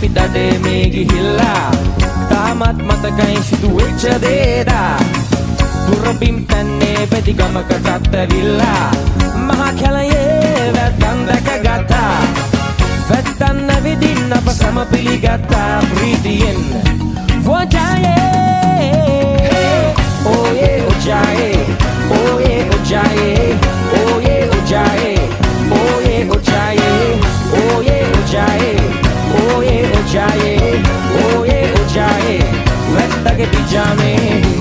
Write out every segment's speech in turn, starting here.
අපි දඩේ මේ ගිහිල්ලා තාමත් මතකයි සිදුවෙච්ච දේදා දුරබිම් පැන්නේ පැති ගමකටත් ඇවිල්ලා මහා කැලයේ වැද්දන් දැකගත්තා වැද්දන් නැවිදින් අප සම පිළිගත්තා ප්‍රීතියෙන් Oye, ojaye, oye, ojaye, oye, ojaye, oye, ojaye, oye, ojaye, oye, ojaye, oye, ojaye, වැද්දගේ පිජාමේ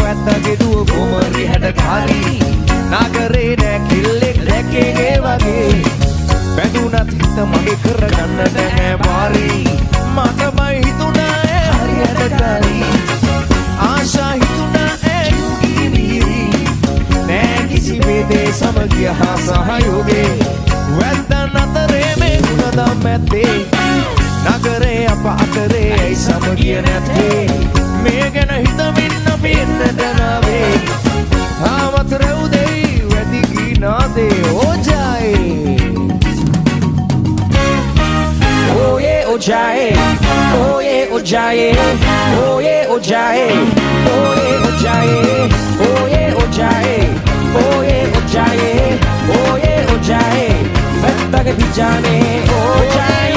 ඇත්තගේ දුව කොමරි හැඩකාරි නගරේ නැකිල්ලෙක් දැකේගේ වගේ බැඳුනත් හිත මගේ කරගන්න නැහැ මාරි මටමයි හිතුණා හරි හැඩකාරි ආශා හිතුණා ඉවිරි නෑ කිසි වේදේ සමගිය හා සහයෝගේ වැද්දන් අතරේ මේ ගුණදම් ඇත්තේ නගරේ අප අතරේ ඇයි සමගිය නැත්තේ මේ ගැන හිතමින් අපි එන්නට නාවේ ආමත් රැවුදෙයි වැඩි ගිනාදේ ඕජායේ Oye, ojaye, oye, ojaye, oye, ojaye, oye, ojaye, oye, ojaye, oye, ojaye, oye, ojaye, වැද්දගේ පිජාමේ ඕජායේ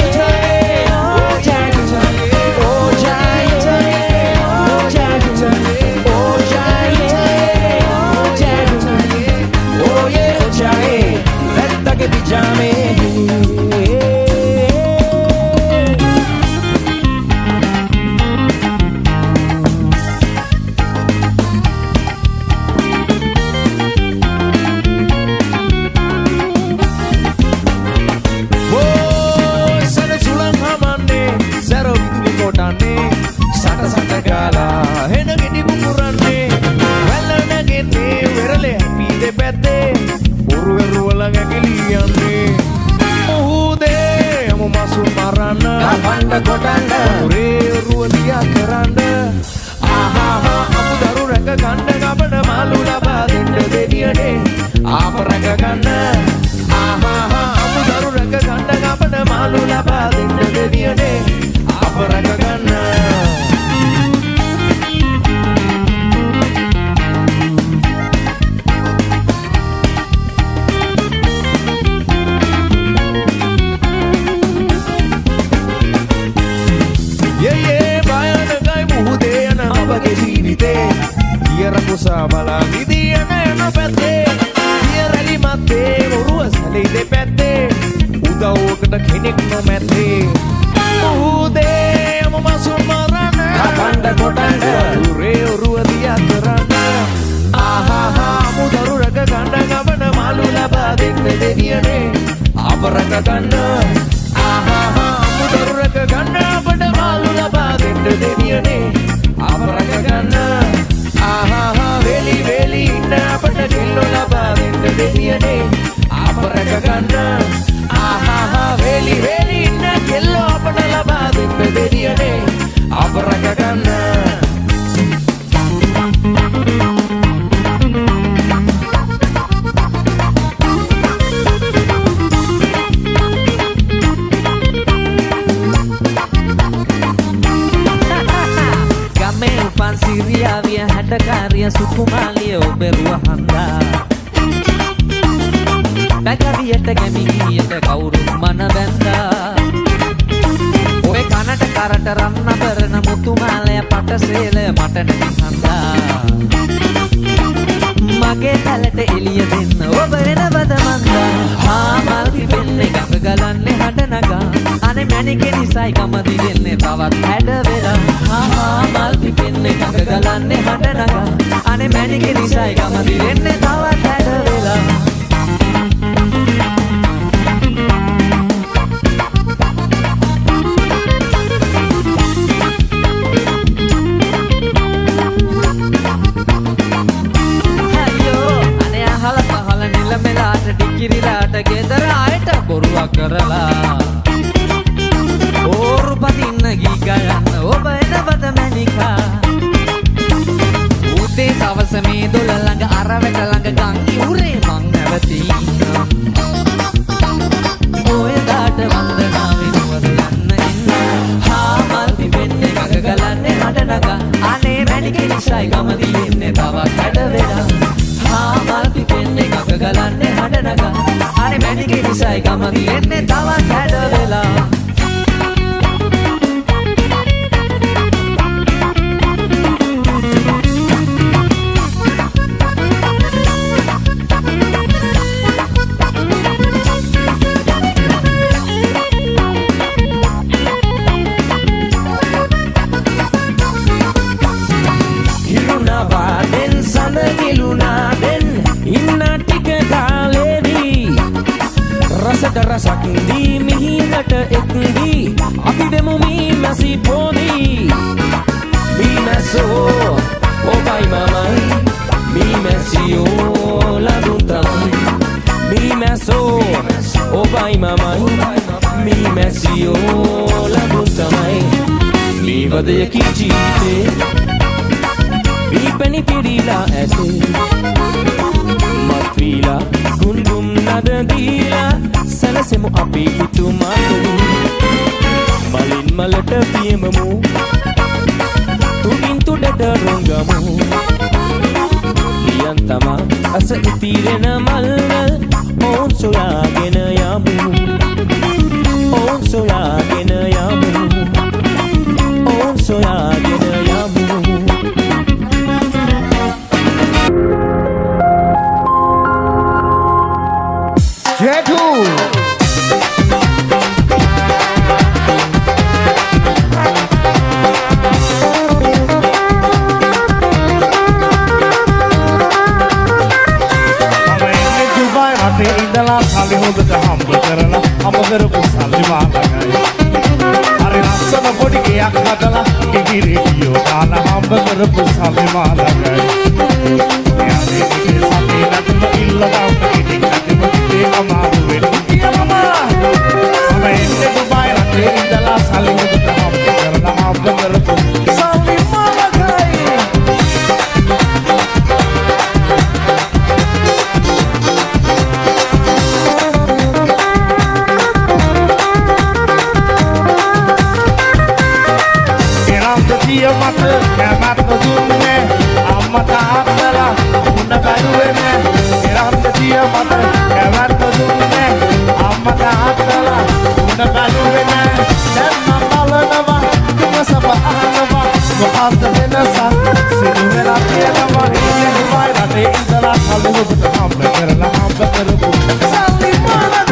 ගෙදර ආයට බොරුවක් කර කරවැට ළඟ ගං ඉවුරේ මං නැවතී ඉන්නම් ඔය දාට වන්දනාවේ නුවර යන්න එන්න හා මල් පිපෙන්නේ ගඟ ගලන්නේ හඬ නගා අනේ මැණිකේ නිසයි ගමදී එන්නේ තවත් හැඩ වෙලා හා මල් පිපෙන්නේ ගඟ ගලන්නේ හඬ නගා අනේ මැණිකේ නිසයි ගමදී එන්නේ තවත් හැඩ වෙලා රසක් දී මිහිනට එක්දී අපි දෙමු මී මැසි පොදී මී මැසෝ ඔබයි මමයි මී මැසියෝ ලඳුන් තමයි මී මැසෝ ඔබයි මමයි මී මැසියෝ ලඳුන් තමයි මී වදය කිචීතේ මී පැණි පිරීලා ඇතේ මත්වීලා ගුන්ගුම් නද දීලා සැලසෙමු අපි හිතුමතු මලින් මලට පියමමු තුඩින් තුඩට රොංගමු ලියන් තමා අස ඉතිරෙන මල්වල් ඔවුන් සොයාගෙන යමු ඔවුන් සොයාගෙන යමු ඔවුන් සොයාගෙන යමු Jetu ඉඳලා සල්ලි හොඳට හම්බ කරලා හම්බ කරපු සල්ලි මාලගයි අර ලස්සන පොඩි ගයක් හදලා ඉදිරි ගියෝ දාලා හම්බ කරපු සල්ලි මාලගයි යාදී ඉතින් සල්ලි නැතුව ඉල්ලලා ඉතින් නැතුව ඒ අමාරු වෙන්නේ මමා මම එන්නේ දුබයි රටේ ඉඳලා සල්ලි හොඳට හම්බ කරලා හම්බ කරපු සල්ලි මාලගයි මත කැමැත්ත දුන්නේ අම්මා තාත්තලා උන්න බැලුවේ නෑ එරන්ද දිය මත කැමැත්ත දුන්නේ අම්මා තාත්තලා උන්න බැලුවේ නෑ දැන් මම බලනවා තුමසප අහනවා මොකද්ද වෙනස සිදු වෙලා තියෙනවා ඉන්නේ දුබයි රටේ ඉඳලා කලුවට හම්බ කරලා හම්බ කරපු සල්ලි මාලගයි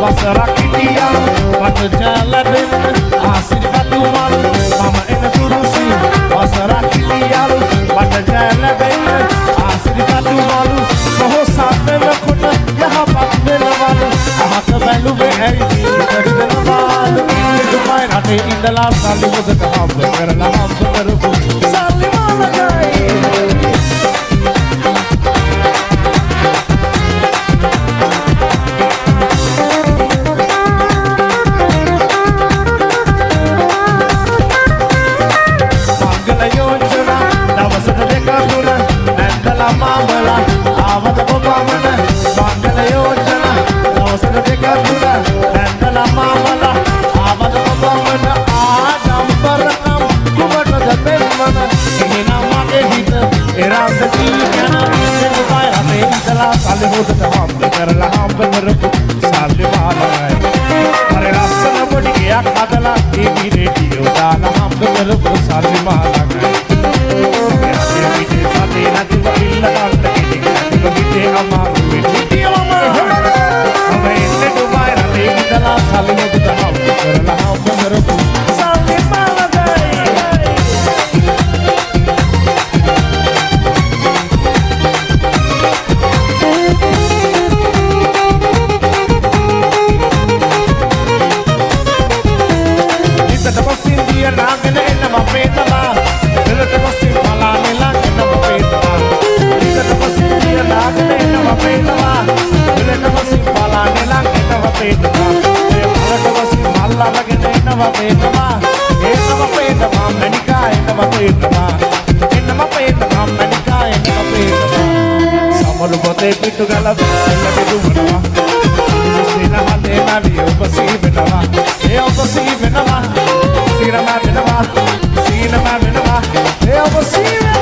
වසරක් හිටියා මට ජලබෙන්න ආසිරිපතු මල් මම එන තුරුසි වසරක් හිටියා මට ජලබෙන්න ආසිරිපතු මල් මොහොසත් වෙනකොට යහපත් වෙනවලු අහක බැලුවේ ඇයි ඉතිරිදනවලු ඉන්නේ දුබයි රටේ ඉඳලා සල්ලි හොදට හම්බ කරලා හම්බ කරපු සල්ලි මාලගයි මාමලා ආවද බොබමන මංගල යෝජනා දවසට දෙකක් දුර නැන්දලා මාමලා ආවද බොබමන ආඩම්බරනම් කුමටද දෙන්නන එහෙනම් මගේ හිත එරන්ද කීයන ඉන්නේ දුබයි රටේ ඉඳලා සල්ලි හොදට හම්බ කරලා හම්බ කරපු සල්ලි මාලයි අර ලස්සන පොඩි ගයක් හදලා ටීවී රේඩියෝ දාලා හම්බ කරපු සල්ලි මාලයි අමාරු වෙන්නේ මම එන්නේ දුබයි රටේ ඉඳලා සල්ලි හොදට හම්බ කරලා හම්බ කරපු සල්ලි මාලගයි ඉතට පස්සින් දිය නාගෙන එන්න මම පේනවා පේනවා වෙලට වසින් බලානේ ළඟටව පේනවා ඒ මලට වසින් මල් අරගෙන එනවා පේනවා එනවා පේනවා මණිකා එනවා පේනවා එනවා පේනවා මණිකා එනවා පේනවා සමරු පොතේ පිටු ගල සෙල්ලට දුවනවා සින හදේ නැවි ඔබසී වෙනවා ඒ ඔබසී වෙනවා සීරම වෙනවා සීනම වෙනවා ඒ ඔබසී වෙනවා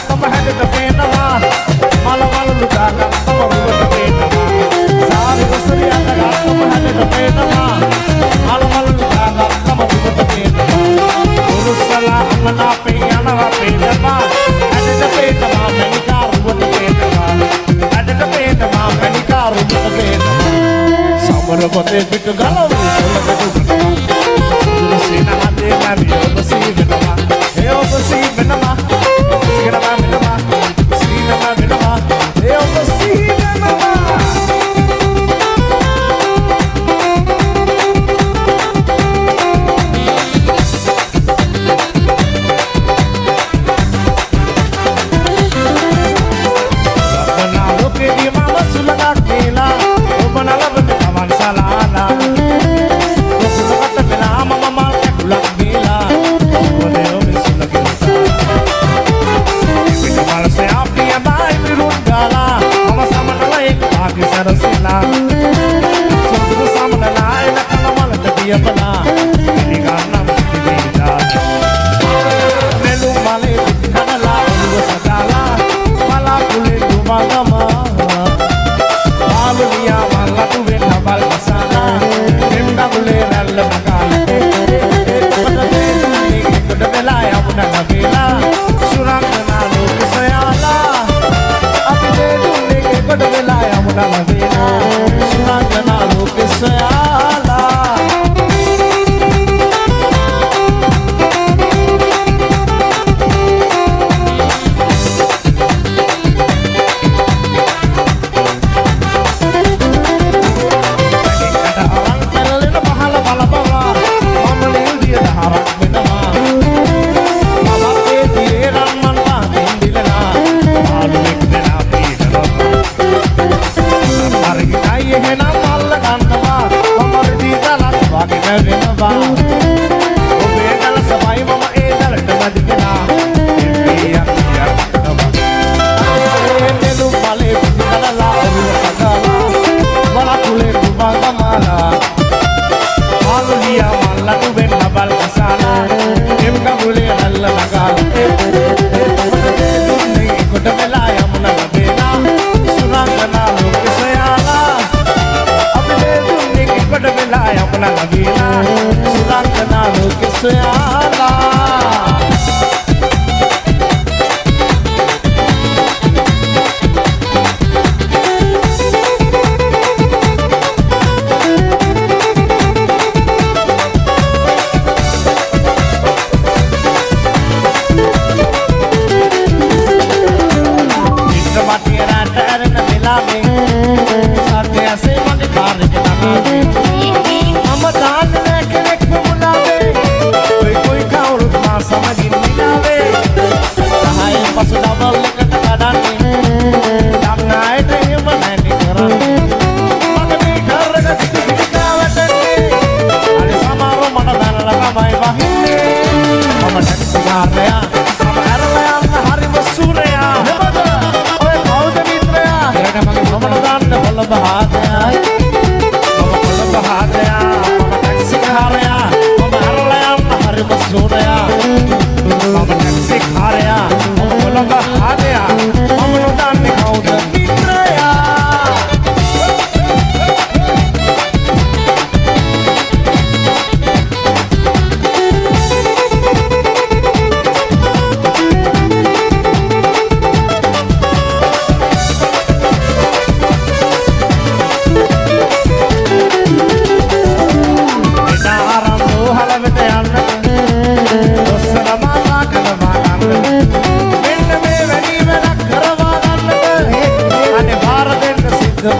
තම හැඩට පේනවා මල වලලු දාගත් තම රුවට පේනවා සාරි වසරි අඳගත් තම හැඩට පේනවා මල වලලු දාගත් තම රුවට පේනවා උරුස්සලා අමනා පේනවා පේනවා හැඩට පේනවා මණිකා රුවට පේනවා හැඩට පේනවා මණිකා රුවට පේනවා සමර පොතේ පිට ගලවි සොලකට සින හදේ නැවි ඔබසී වෙනවා ඒ ඔබසී වෙනවා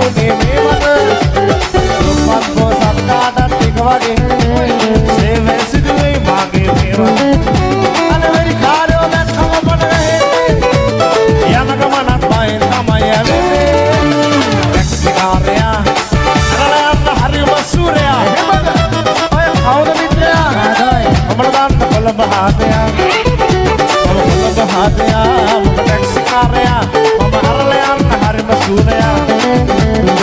ලැබුණේ මේ වන දුප්පත් පොසත් කාටත් එක වගේ සේවය සිදුවේ මාගේ මේවා අනවැරි කාර්යෝ දැන් කමපට වෙන්නේ යන ගමනක් බයෙන් තමයි ඇවෙන්නේ ටැක්සි කාර්යයා අරලයන්න හරිම සූරයා හෙමද ඔය කවුද මිත්‍රයා ඔබට දාන්න කොළඹ හාතයා කොළඹ හාතයා ඔබ ටැක්සි කාර්යයා ඔබ අරලයන්න හරිම සූරයා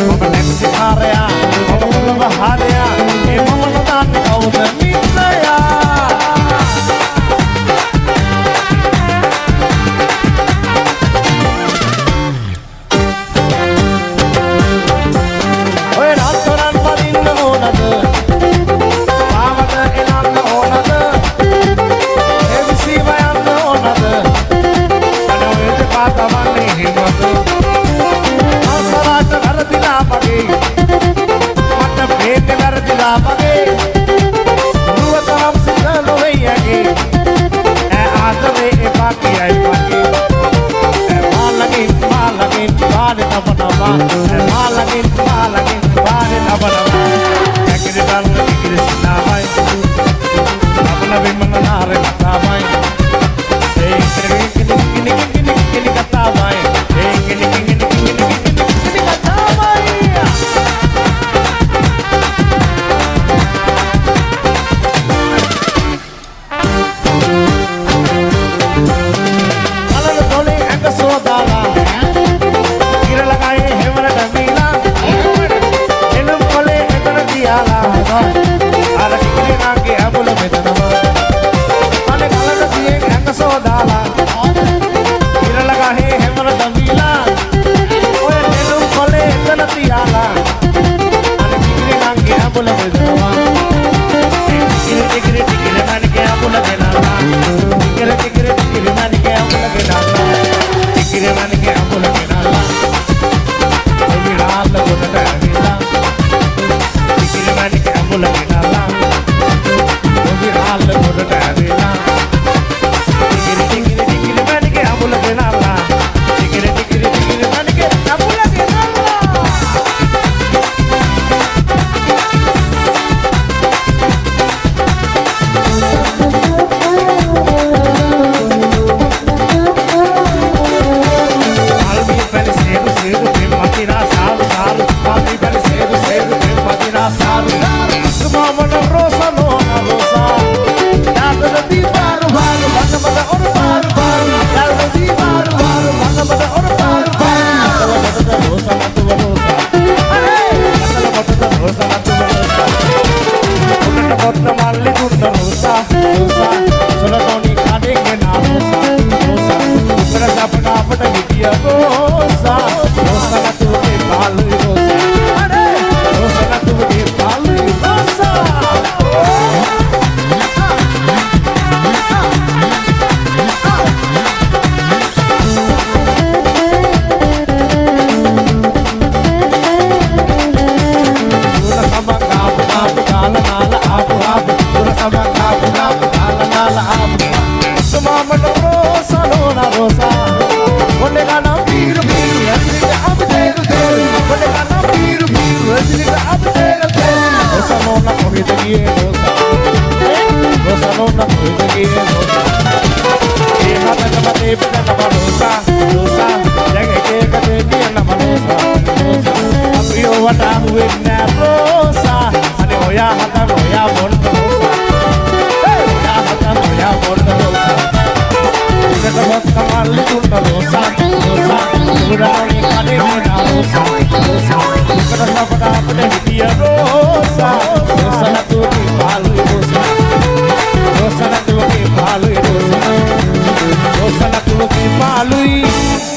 ඔබ ටැක්සි කාර්යයා ඔබ කොළඹ හාතයා ඒ මමට දාන්න කවුද මිත්‍රයා Rosa la tuvo que maluí